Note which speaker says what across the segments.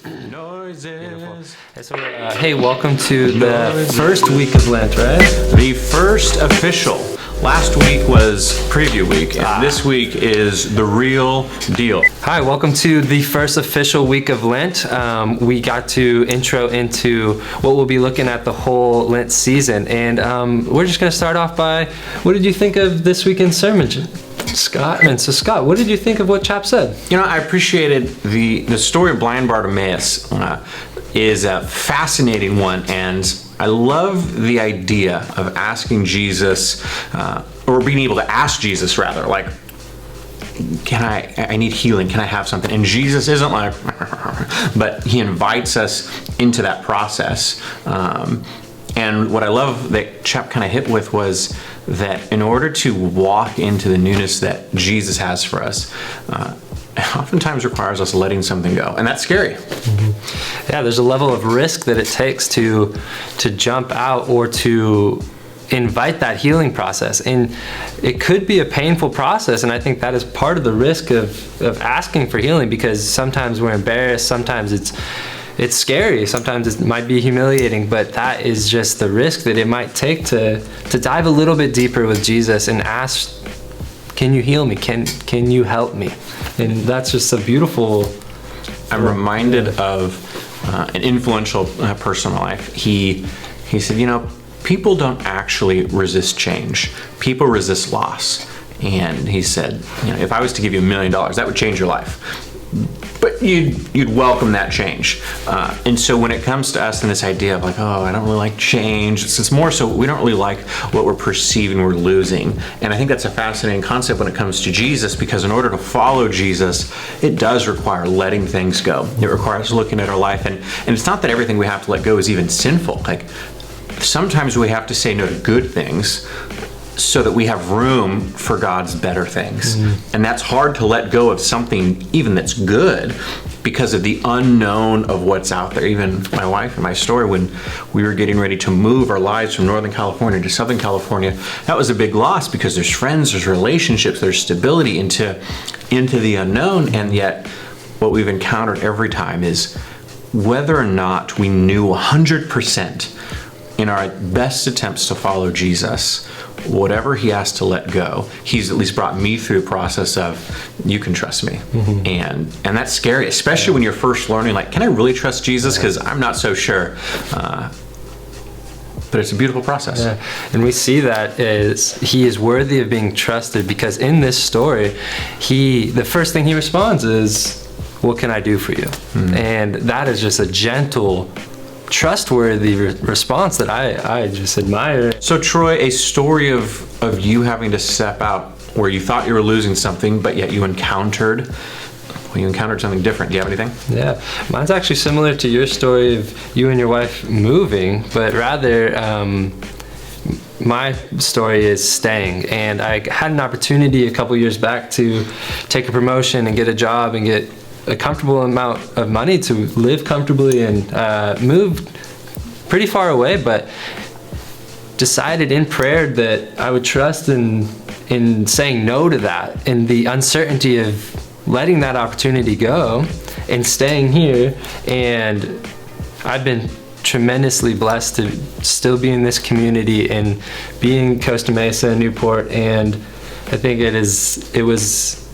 Speaker 1: Noises.
Speaker 2: So, hey, welcome to the first week of Lent, right?
Speaker 1: The first official. Last week was preview week, and this week is the real deal.
Speaker 2: Hi, welcome to the first official week of Lent. We got to intro into what we'll be looking at the whole Lent season, and we're just going to start off by, what did you think of this weekend's sermon, Scott? And so, Scott, what did you think of what Chap said?
Speaker 1: You know, I appreciated the story of Blind Bartimaeus. Is a fascinating one, and I love the idea of asking Jesus, or being able to ask Jesus rather, like, I need healing, can I have something? And Jesus isn't like, but he invites us into that process. And what I love that Chap kind of hit with was that in order to walk into the newness that Jesus has for us, oftentimes requires us letting something go, and that's scary.
Speaker 2: Mm-hmm. Yeah, there's a level of risk that it takes to jump out or to invite that healing process, and it could be a painful process. And I think that is part of the risk of asking for healing, because sometimes we're embarrassed, sometimes it's scary, sometimes it might be humiliating, but that is just the risk that it might take to dive a little bit deeper with Jesus and ask, can you heal me? Can you help me? And that's just a beautiful...
Speaker 1: I'm reminded of an influential person in my life. He said, you know, people don't actually resist change. People resist loss. And he said, you know, if I was to give you $1 million, that would change your life. But you'd welcome that change. And so when it comes to us and this idea of like, oh, I don't really like change, it's more so we don't really like what we're perceiving we're losing. And I think that's a fascinating concept when it comes to Jesus, because in order to follow Jesus, it does require letting things go. It requires looking at our life. And it's not that everything we have to let go is even sinful. Like, sometimes we have to say no to good things so that we have room for God's better things. Mm-hmm. And that's hard to let go of something even that's good because of the unknown of what's out there. Even my wife and my story, when we were getting ready to move our lives from Northern California to Southern California, that was a big loss, because there's friends, there's relationships, there's stability into the unknown. And yet what we've encountered every time is whether or not we knew 100% in our best attempts to follow Jesus, whatever he has to let go, he's at least brought me through a process of, you can trust me. Mm-hmm. And that's scary, especially when you're first learning, like, can I really trust Jesus? Because I'm not so sure. But it's a beautiful process.
Speaker 2: Yeah. And we see that is he is worthy of being trusted, because in this story, the first thing he responds is, what can I do for you? Mm-hmm. And that is just a gentle, trustworthy response that I just admire.
Speaker 1: So Troy, a story of you having to step out where you thought you were losing something, but yet you encountered something different. Do you have anything?
Speaker 2: Yeah, mine's actually similar to your story of you and your wife moving, but rather my story is staying. And I had an opportunity a couple years back to take a promotion and get a job and get a comfortable amount of money to live comfortably and move pretty far away, but decided in prayer that I would trust in saying no to that, and the uncertainty of letting that opportunity go and staying here. And I've been tremendously blessed to still be in this community and be in Costa Mesa and Newport. And I think it was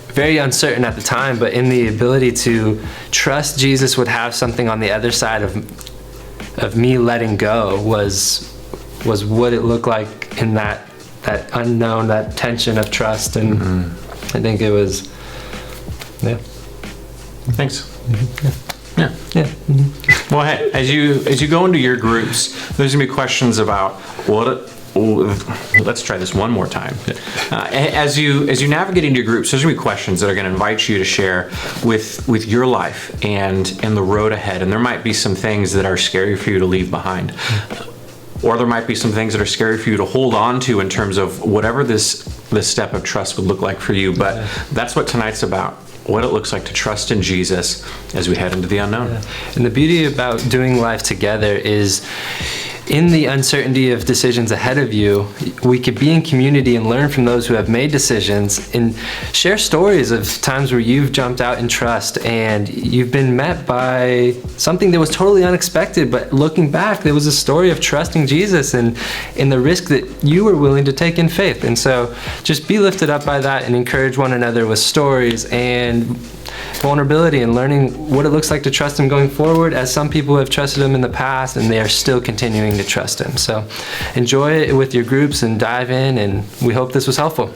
Speaker 2: very uncertain at the time, but in the ability to trust Jesus would have something on the other side of me letting go was what it looked like in that unknown, that tension of trust. And I think it was, yeah. Thanks.
Speaker 1: Mm-hmm. Yeah. Yeah. Mm-hmm. Well, hey, as you go into your groups, there's gonna be questions about let's try this one more time. As you navigate into your groups, there's gonna be questions that are gonna invite you to share with your life and the road ahead. And there might be some things that are scary for you to leave behind. Or there might be some things that are scary for you to hold on to in terms of whatever this step of trust would look like for you. But that's what tonight's about. What it looks like to trust in Jesus as we head into the unknown.
Speaker 2: Yeah. And the beauty about doing life together is in the uncertainty of decisions ahead of you, we could be in community and learn from those who have made decisions and share stories of times where you've jumped out in trust and you've been met by something that was totally unexpected, but looking back, there was a story of trusting Jesus and in the risk that you were willing to take in faith. And so just be lifted up by that and encourage one another with stories and vulnerability and learning what it looks like to trust him going forward, as some people have trusted him in the past and they are still continuing to trust him. So enjoy it with your groups and dive in, and we hope this was helpful.